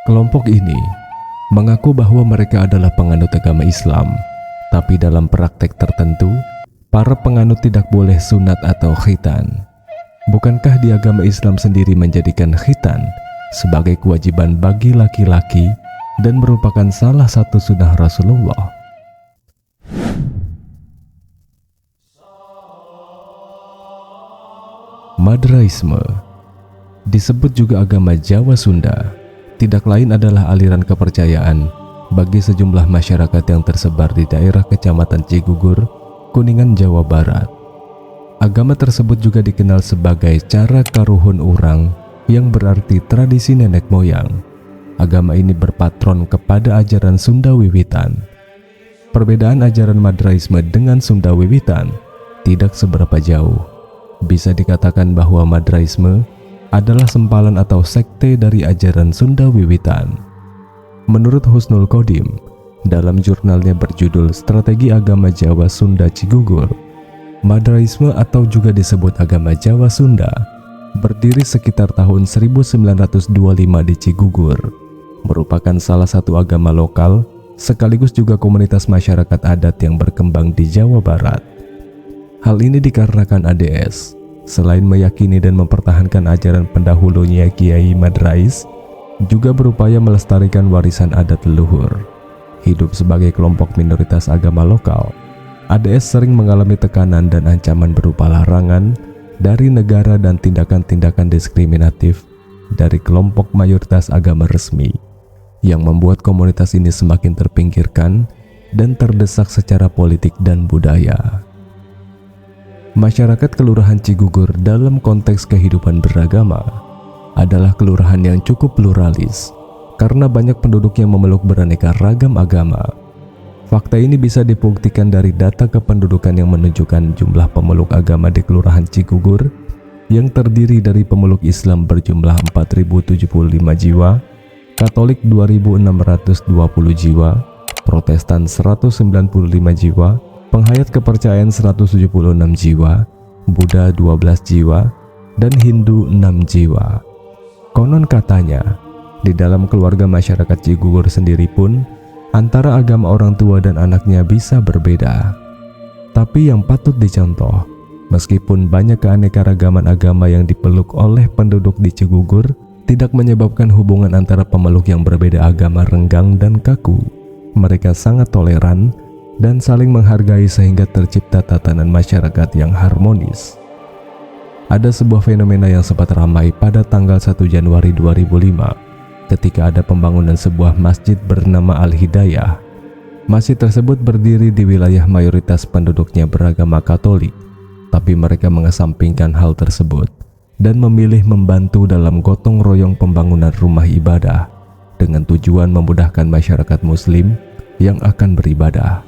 Kelompok ini mengaku bahwa mereka adalah penganut agama Islam, tapi dalam praktek tertentu, para penganut tidak boleh sunat atau khitan. Bukankah di agama Islam sendiri menjadikan khitan sebagai kewajiban bagi laki-laki dan merupakan salah satu sunnah Rasulullah? Madraisme disebut juga agama Jawa Sunda, tidak lain adalah aliran kepercayaan bagi sejumlah masyarakat yang tersebar di daerah Kecamatan Cigugur, Kuningan, Jawa Barat. Agama tersebut juga dikenal sebagai cara karuhun urang, yang berarti tradisi nenek moyang. Agama ini berpatron kepada ajaran Sunda Wiwitan. Perbedaan ajaran Madraisme dengan Sunda Wiwitan tidak seberapa jauh. Bisa dikatakan bahwa Madraisme adalah sempalan atau sekte dari ajaran Sunda Wiwitan. Menurut Husnul Qodim, dalam jurnalnya berjudul Strategi Agama Jawa Sunda Cigugur, Madraisme atau juga disebut agama Jawa Sunda berdiri sekitar tahun 1925 di Cigugur, merupakan salah satu agama lokal sekaligus juga komunitas masyarakat adat yang berkembang di Jawa Barat. Hal ini dikarenakan ADS selain meyakini dan mempertahankan ajaran pendahulunya Kiai Madrais, juga berupaya melestarikan warisan adat leluhur. Hidup sebagai kelompok minoritas agama lokal, ADS sering mengalami tekanan dan ancaman berupa larangan dari negara dan tindakan-tindakan diskriminatif dari kelompok mayoritas agama resmi, yang membuat komunitas ini semakin terpinggirkan dan terdesak secara politik dan budaya. Masyarakat Kelurahan Cigugur dalam konteks kehidupan beragama adalah kelurahan yang cukup pluralis karena banyak penduduk yang memeluk beraneka ragam agama. Fakta ini bisa dibuktikan dari data kependudukan yang menunjukkan jumlah pemeluk agama di Kelurahan Cigugur yang terdiri dari pemeluk Islam berjumlah 4.075 jiwa, Katolik 2.620 jiwa, Protestan 195 jiwa, penghayat kepercayaan 176 jiwa, Buddha 12 jiwa, dan Hindu 6 jiwa. Konon katanya, di dalam keluarga masyarakat Cigugur sendiri pun, antara agama orang tua dan anaknya bisa berbeda. Tapi yang patut dicontoh, meskipun banyak keanekaragaman agama yang dipeluk oleh penduduk di Cigugur, tidak menyebabkan hubungan antara pemeluk yang berbeda agama renggang dan kaku. Mereka sangat toleran dan saling menghargai sehingga tercipta tatanan masyarakat yang harmonis. Ada sebuah fenomena yang sempat ramai pada tanggal 1 Januari 2005 ketika ada pembangunan sebuah masjid bernama Al-Hidayah. Masjid tersebut berdiri di wilayah mayoritas penduduknya beragama Katolik, tapi mereka mengesampingkan hal tersebut dan memilih membantu dalam gotong royong pembangunan rumah ibadah dengan tujuan memudahkan masyarakat Muslim yang akan beribadah.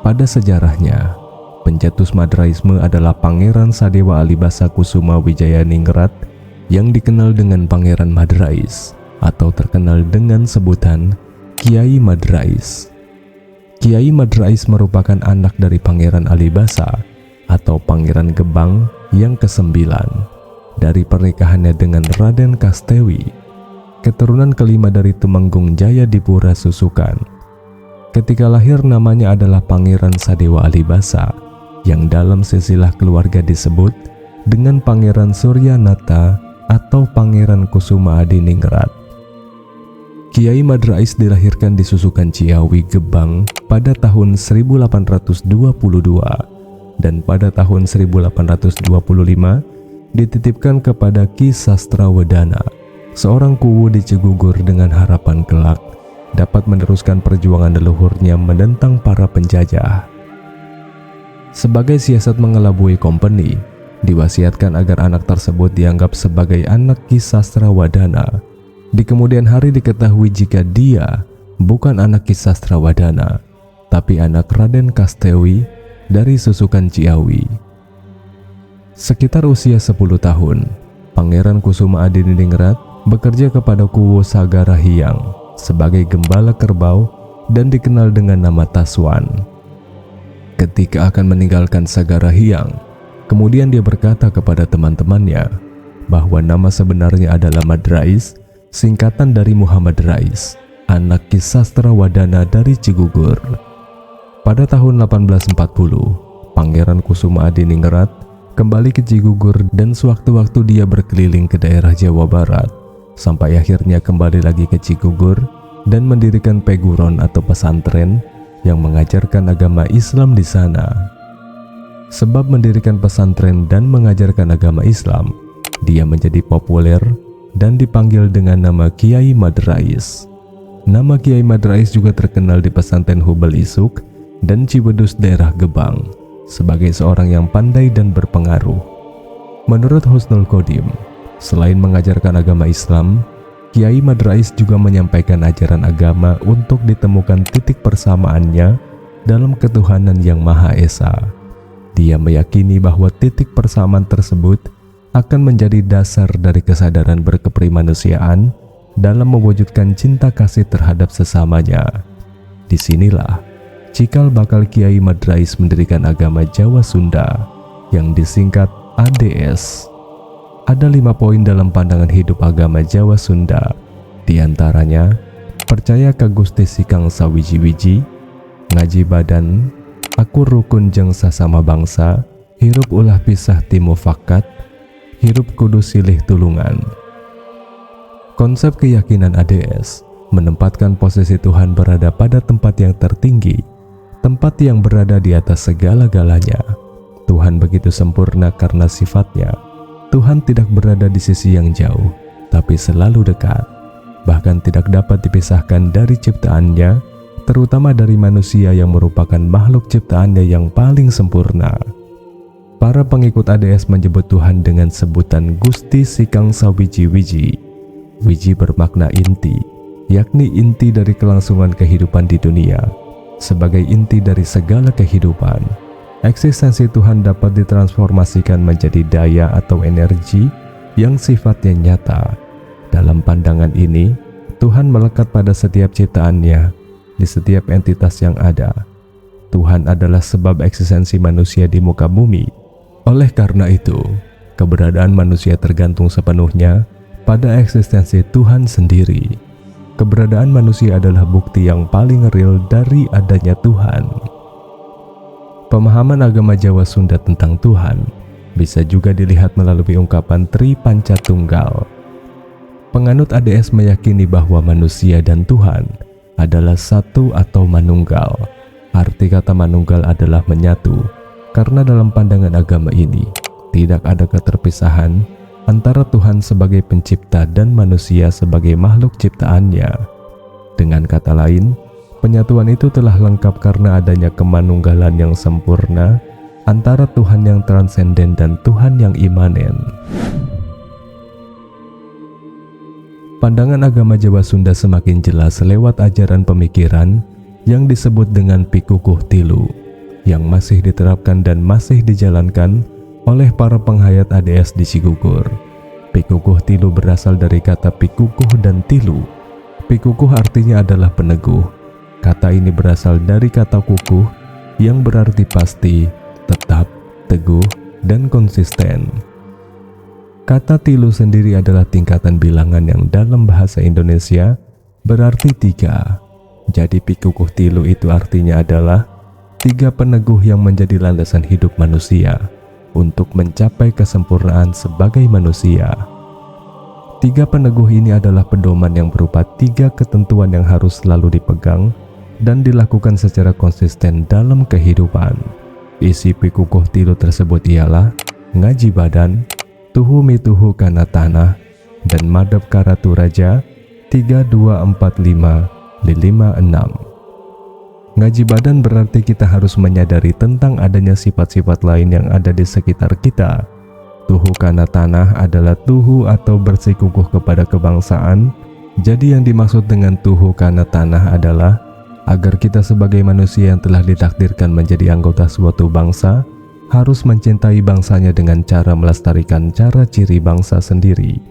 Pada sejarahnya, pencetus Madraisme adalah Pangeran Sadewa Alibasa Kusuma Wijayaningrat yang dikenal dengan Pangeran Madrais atau terkenal dengan sebutan Kiai Madrais. Kiai Madrais merupakan anak dari Pangeran Alibasa atau Pangeran Gebang yang ke-9 dari pernikahannya dengan Raden Kastewi, keturunan kelima dari Tumenggung Jaya Dipura Susukan. Ketika lahir namanya adalah Pangeran Sadewa Alibasa, yang dalam silsilah keluarga disebut dengan Pangeran Suryanata atau Pangeran Kusuma Adiningrat. Kiai Madrais dilahirkan di Susukan Ciawi, Gebang pada tahun 1822 dan pada tahun 1825 dititipkan kepada Ki Sastrawedana, seorang kuwu di Cigugur dengan harapan kelak dapat meneruskan perjuangan leluhurnya menentang para penjajah. Sebagai siasat mengelabui kompeni, diwasiatkan agar anak tersebut dianggap sebagai anak Ki Sastrawedana. Di kemudian hari diketahui jika dia bukan anak Ki Sastrawedana, tapi anak Raden Kastewi dari Susukan Ciawi. Sekitar usia 10 tahun, Pangeran Kusuma Adiningrat bekerja kepada Kuwu Sagarahiang sebagai gembala kerbau dan dikenal dengan nama Taswan. Ketika akan meninggalkan Sagarahiang, kemudian dia berkata kepada teman-temannya bahwa nama sebenarnya adalah Madrais singkatan dari Muhammad Rais, anak Ki Sastra-Wadana dari Cigugur. Pada tahun 1840, Pangeran Kusuma Adiningrat kembali ke Cigugur dan sewaktu-waktu dia berkeliling ke daerah Jawa Barat, sampai akhirnya kembali lagi ke Cigugur dan mendirikan peguron atau pesantren yang mengajarkan agama Islam di sana. Sebab mendirikan pesantren dan mengajarkan agama Islam, dia menjadi populer dan dipanggil dengan nama Kiai Madrais. Nama Kiai Madrais juga terkenal di pesantren Hubal Isuk dan Cibedus daerah Gebang sebagai seorang yang pandai dan berpengaruh. Menurut Husnul Khodim, selain mengajarkan agama Islam, Kiai Madrais juga menyampaikan ajaran agama untuk ditemukan titik persamaannya dalam ketuhanan yang Maha Esa. Dia meyakini bahwa titik persamaan tersebut akan menjadi dasar dari kesadaran berkeprimanusiaan dalam mewujudkan cinta kasih terhadap sesamanya. Disinilah cikal bakal Kiai Madrais mendirikan agama Jawa Sunda yang disingkat ADS. Ada 5 poin dalam pandangan hidup agama Jawa Sunda. Di antaranya, percaya ka Gusti Sikang Sawiji-wiji, ngaji badan, akur rukun jeung sasama bangsa, hirup ulah pisah timu fakat, hirup kudu silih tulungan. Konsep keyakinan ADS menempatkan posisi Tuhan berada pada tempat yang tertinggi, tempat yang berada di atas segala-galanya. Tuhan begitu sempurna karena sifatnya. Tuhan tidak berada di sisi yang jauh, tapi selalu dekat, bahkan tidak dapat dipisahkan dari ciptaannya, terutama dari manusia yang merupakan makhluk ciptaannya yang paling sempurna. Para pengikut ADS menyebut Tuhan dengan sebutan Gusti Sikang Sawiji-wiji. Wiji bermakna inti, yakni inti dari kelangsungan kehidupan di dunia. Sebagai inti dari segala kehidupan, eksistensi Tuhan dapat ditransformasikan menjadi daya atau energi yang sifatnya nyata. Dalam pandangan ini, Tuhan melekat pada setiap ciptaannya, di setiap entitas yang ada. Tuhan adalah sebab eksistensi manusia di muka bumi. Oleh karena itu, keberadaan manusia tergantung sepenuhnya pada eksistensi Tuhan sendiri. Keberadaan manusia adalah bukti yang paling real dari adanya Tuhan. Pemahaman agama Jawa Sunda tentang Tuhan bisa juga dilihat melalui ungkapan Tri Panca Tunggal. Penganut ADS meyakini bahwa manusia dan Tuhan adalah satu atau manunggal. Arti kata manunggal adalah menyatu, karena dalam pandangan agama ini tidak ada keterpisahan antara Tuhan sebagai pencipta dan manusia sebagai makhluk ciptaannya. Dengan kata lain, penyatuan itu telah lengkap karena adanya kemanunggalan yang sempurna antara Tuhan yang transenden dan Tuhan yang imanen. Pandangan agama Jawa Sunda semakin jelas lewat ajaran pemikiran yang disebut dengan Pikukuh Tilu, yang masih diterapkan dan masih dijalankan oleh para penghayat ADS di Cigugur. Pikukuh Tilu berasal dari kata pikukuh dan tilu. Pikukuh artinya adalah peneguh. Kata ini berasal dari kata kukuh yang berarti pasti, tetap, teguh, dan konsisten. Kata tilu sendiri adalah tingkatan bilangan yang dalam bahasa Indonesia berarti 3. Jadi pikukuh tilu itu artinya adalah 3 peneguh yang menjadi landasan hidup manusia untuk mencapai kesempurnaan sebagai manusia. 3 peneguh ini adalah pedoman yang berupa 3 ketentuan yang harus selalu dipegang dan dilakukan secara konsisten dalam kehidupan. Isi pikukuh tilu tersebut ialah ngaji badan, tuhu mituhu kana tanah, dan madhab karatu raja 3, 2, 4, 5, 5, 6. Ngaji badan berarti kita harus menyadari tentang adanya sifat-sifat lain yang ada di sekitar kita. Tuhu kana tanah adalah tuhu atau bersikukuh kepada kebangsaan. Jadi yang dimaksud dengan tuhu kana tanah adalah agar kita sebagai manusia yang telah ditakdirkan menjadi anggota suatu bangsa harus mencintai bangsanya dengan cara melestarikan cara ciri bangsa sendiri.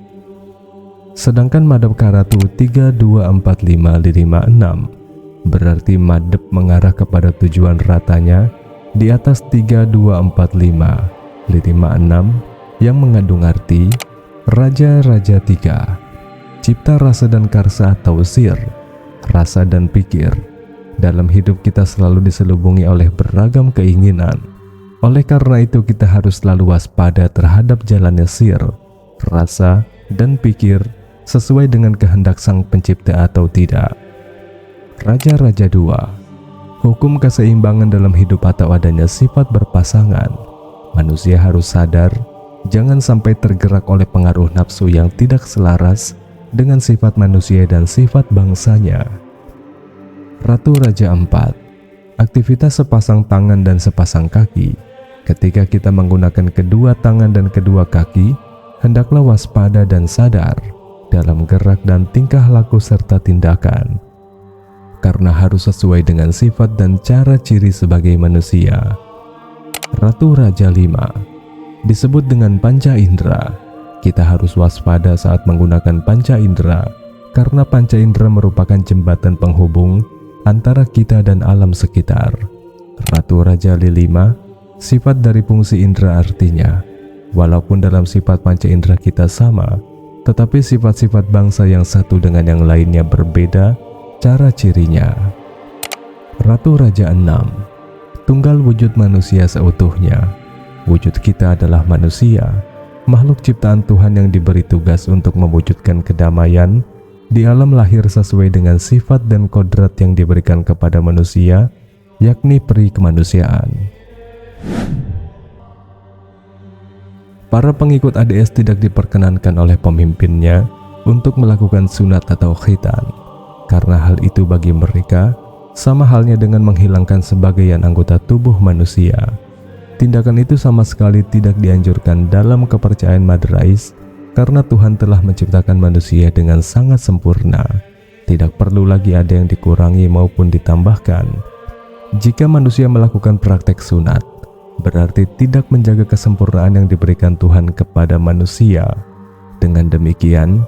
Sedangkan madhab karatu 3, 2, 4, 5, 5, 6 berarti madhab mengarah kepada tujuan ratanya di atas 3, 2, 4, 5, 5, 6 yang mengandung arti Raja-Raja 3. cipta rasa dan karsa atau sir, rasa dan pikir. Dalam hidup kita selalu diselubungi oleh beragam keinginan. Oleh karena itu kita harus selalu waspada terhadap jalannya sir, rasa, dan pikir sesuai dengan kehendak Sang Pencipta atau tidak. Raja-Raja 2. Hukum keseimbangan dalam hidup atau adanya sifat berpasangan. Manusia harus sadar, jangan sampai tergerak oleh pengaruh nafsu yang tidak selaras dengan sifat manusia dan sifat bangsanya. Ratu Raja 4. Aktivitas sepasang tangan dan sepasang kaki. Ketika kita menggunakan kedua tangan dan kedua kaki, hendaklah waspada dan sadar dalam gerak dan tingkah laku serta tindakan, karena harus sesuai dengan sifat dan cara ciri sebagai manusia. Ratu Raja 5. Disebut dengan panca indera. Kita harus waspada saat menggunakan panca indera, karena panca indera merupakan jembatan penghubung antara kita dan alam sekitar. Ratu Raja 5. Sifat dari fungsi indera artinya, walaupun dalam sifat panca indera kita sama, tetapi sifat-sifat bangsa yang satu dengan yang lainnya berbeda cara cirinya. Ratu Raja 6. Tunggal wujud manusia seutuhnya. Wujud kita adalah manusia, makhluk ciptaan Tuhan yang diberi tugas untuk mewujudkan kedamaian di alam lahir sesuai dengan sifat dan kodrat yang diberikan kepada manusia, yakni peri kemanusiaan. Para pengikut ADS tidak diperkenankan oleh pemimpinnya untuk melakukan sunat atau khitan, karena hal itu bagi mereka sama halnya dengan menghilangkan sebagian anggota tubuh manusia. Tindakan itu sama sekali tidak dianjurkan dalam kepercayaan Madrais, karena Tuhan telah menciptakan manusia dengan sangat sempurna. Tidak perlu lagi ada yang dikurangi maupun ditambahkan. Jika manusia melakukan praktek sunat, berarti tidak menjaga kesempurnaan yang diberikan Tuhan kepada manusia. Dengan demikian,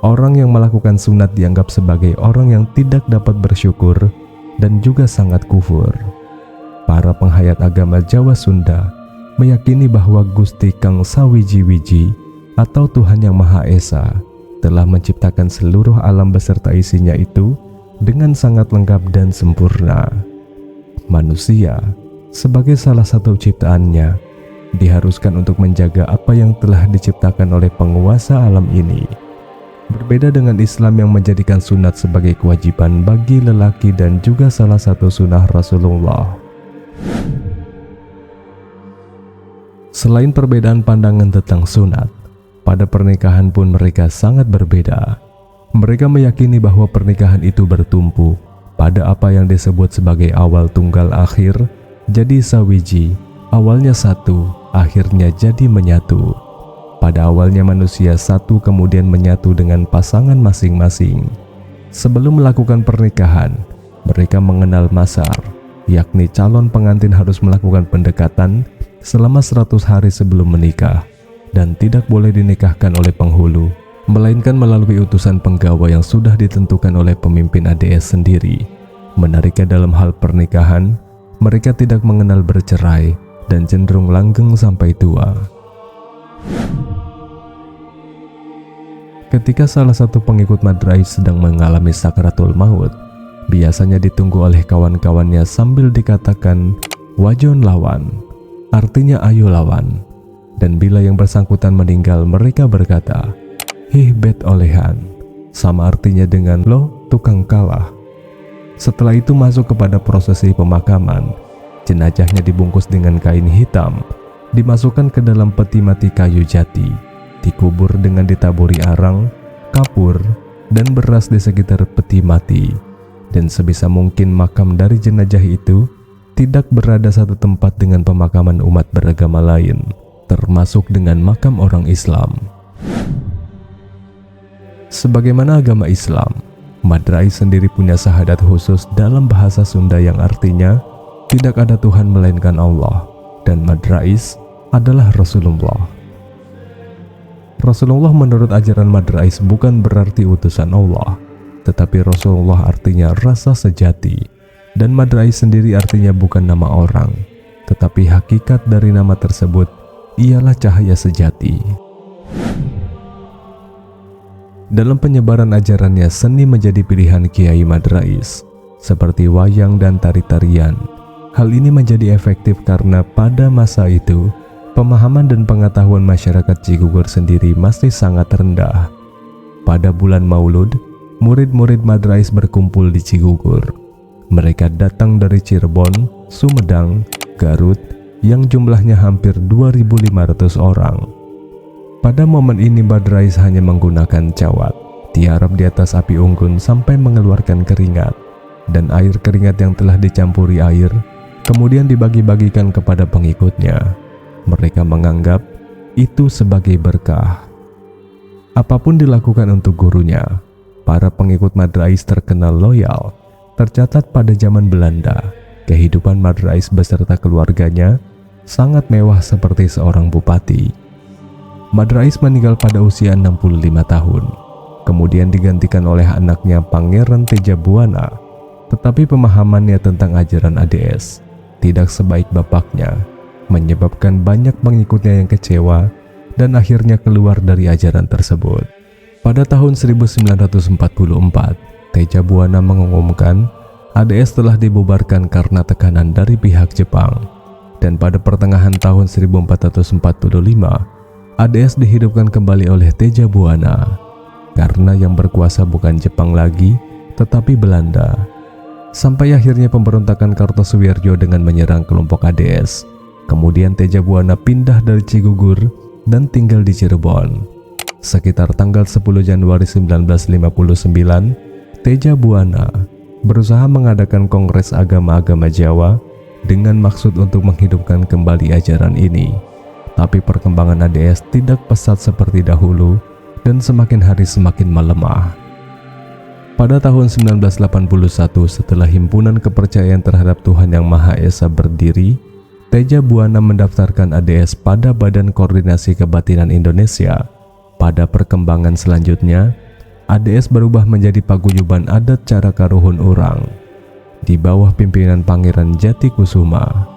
orang yang melakukan sunat dianggap sebagai orang yang tidak dapat bersyukur dan juga sangat kufur. Para penghayat agama Jawa Sunda meyakini bahwa Gusti Kang Sawiji-wiji atau Tuhan Yang Maha Esa telah menciptakan seluruh alam beserta isinya itu dengan sangat lengkap dan sempurna. Manusia sebagai salah satu ciptaannya diharuskan untuk menjaga apa yang telah diciptakan oleh penguasa alam ini. Berbeda dengan Islam yang menjadikan sunat sebagai kewajiban bagi lelaki dan juga salah satu sunnah Rasulullah. Selain perbedaan pandangan tentang sunat, pada pernikahan pun mereka sangat berbeda. Mereka meyakini bahwa pernikahan itu bertumpu pada apa yang disebut sebagai awal tunggal akhir, jadi sawiji, awalnya satu, akhirnya jadi menyatu. Pada awalnya manusia satu kemudian menyatu dengan pasangan masing-masing. Sebelum melakukan pernikahan, mereka mengenal masar, yakni calon pengantin harus melakukan pendekatan selama 100 hari sebelum menikah, dan tidak boleh dinikahkan oleh penghulu, melainkan melalui utusan penggawa yang sudah ditentukan oleh pemimpin ADS sendiri. Menariknya dalam hal pernikahan, mereka tidak mengenal bercerai dan cenderung langgeng sampai tua. Ketika salah satu pengikut Madrais sedang mengalami sakratul maut, biasanya ditunggu oleh kawan-kawannya sambil dikatakan wajon lawan, artinya ayo lawan. Dan bila yang bersangkutan meninggal, mereka berkata, "Hih bet olehan," sama artinya dengan lo tukang kalah. Setelah itu masuk kepada prosesi pemakaman. Jenazahnya dibungkus dengan kain hitam, dimasukkan ke dalam peti mati kayu jati, dikubur dengan ditaburi arang, kapur, dan beras di sekitar peti mati. Dan sebisa mungkin makam dari jenazah itu tidak berada satu tempat dengan pemakaman umat beragama lain, termasuk dengan makam orang Islam. Sebagaimana agama Islam, Madrais sendiri punya syahadat khusus dalam bahasa Sunda yang artinya tidak ada Tuhan melainkan Allah, dan Madrais adalah Rasulullah. Rasulullah menurut ajaran Madrais bukan berarti utusan Allah, tetapi Rasulullah artinya rasa sejati, dan Madrais sendiri artinya bukan nama orang, tetapi hakikat dari nama tersebut ialah cahaya sejati. Dalam penyebaran ajarannya, seni menjadi pilihan Kiai Madrais, seperti wayang dan tari-tarian. Hal ini menjadi efektif karena pada masa itu, pemahaman dan pengetahuan masyarakat Cigugur sendiri masih sangat rendah. Pada bulan Maulud, murid-murid Madrais berkumpul di Cigugur. Mereka datang dari Cirebon, Sumedang, Garut, yang jumlahnya hampir 2.500 orang. Pada momen ini Madrais hanya menggunakan cawat, tiarap di atas api unggun sampai mengeluarkan keringat, dan air keringat yang telah dicampuri air kemudian dibagi-bagikan kepada pengikutnya. Mereka menganggap itu sebagai berkah. Apapun dilakukan untuk gurunya, para pengikut Madrais terkenal loyal. Tercatat pada zaman Belanda, kehidupan Madrais beserta keluarganya sangat mewah seperti seorang bupati. Madrais meninggal pada usia 65 tahun, kemudian digantikan oleh anaknya Pangeran Teja Buana. Tetapi pemahamannya tentang ajaran ADS tidak sebaik bapaknya, menyebabkan banyak pengikutnya yang kecewa dan akhirnya keluar dari ajaran tersebut. Pada tahun 1944, Teja Buana mengumumkan ADS telah dibubarkan karena tekanan dari pihak Jepang. Dan pada pertengahan tahun 1445, ADS dihidupkan kembali oleh Teja Buana karena yang berkuasa bukan Jepang lagi, tetapi Belanda. Sampai akhirnya pemberontakan Kartosuwiryo dengan menyerang kelompok ADS. Kemudian Teja Buana pindah dari Cigugur dan tinggal di Cirebon. Sekitar tanggal 10 Januari 1959, Teja Buana berusaha mengadakan Kongres Agama-Agama Jawa dengan maksud untuk menghidupkan kembali ajaran ini. Tapi perkembangan ADS tidak pesat seperti dahulu dan semakin hari semakin melemah. Pada tahun 1981, setelah Himpunan Kepercayaan Terhadap Tuhan Yang Maha Esa berdiri, Teja Buana mendaftarkan ADS pada Badan Koordinasi Kebatinan Indonesia. Pada perkembangan selanjutnya, ADS berubah menjadi paguyuban adat Caraka Ruhun Urang di bawah pimpinan Pangeran Jatikusuma.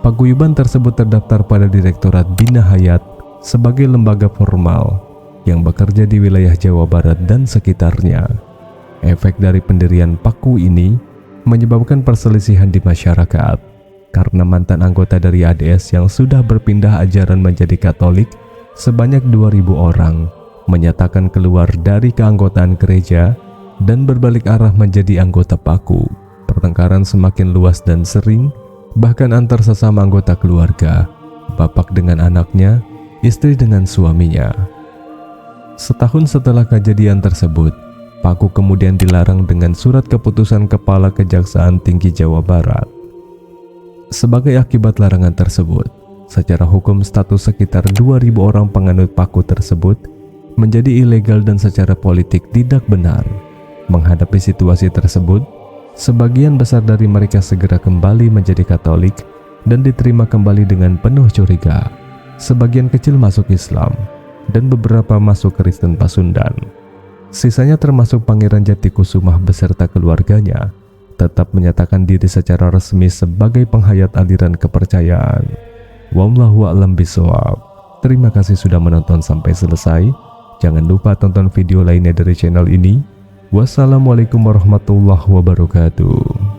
Paguyuban tersebut terdaftar pada Direktorat Bina Hayat sebagai lembaga formal yang bekerja di wilayah Jawa Barat dan sekitarnya. Efek dari pendirian Paku ini menyebabkan perselisihan di masyarakat karena mantan anggota dari ADS yang sudah berpindah ajaran menjadi Katolik sebanyak 2.000 orang menyatakan keluar dari keanggotaan gereja dan berbalik arah menjadi anggota Paku. Pertengkaran semakin luas dan sering, bahkan antar sesama anggota keluarga, bapak dengan anaknya, istri dengan suaminya. Setahun setelah kejadian tersebut, Paku kemudian dilarang dengan surat keputusan Kepala Kejaksaan Tinggi Jawa Barat. Sebagai akibat larangan tersebut, secara hukum status sekitar 2.000 orang penganut Paku tersebut menjadi ilegal dan secara politik tidak benar. Menghadapi situasi tersebut, sebagian besar dari mereka segera kembali menjadi Katolik dan diterima kembali dengan penuh curiga. Sebagian kecil masuk Islam dan beberapa masuk Kristen Pasundan. Sisanya termasuk Pangeran Jatikusuma beserta keluarganya tetap menyatakan diri secara resmi sebagai penghayat aliran kepercayaan. Wallahu a'lam bishawab. Terima kasih sudah menonton sampai selesai. Jangan lupa tonton video lainnya dari channel ini. Wassalamualaikum warahmatullahi wabarakatuh.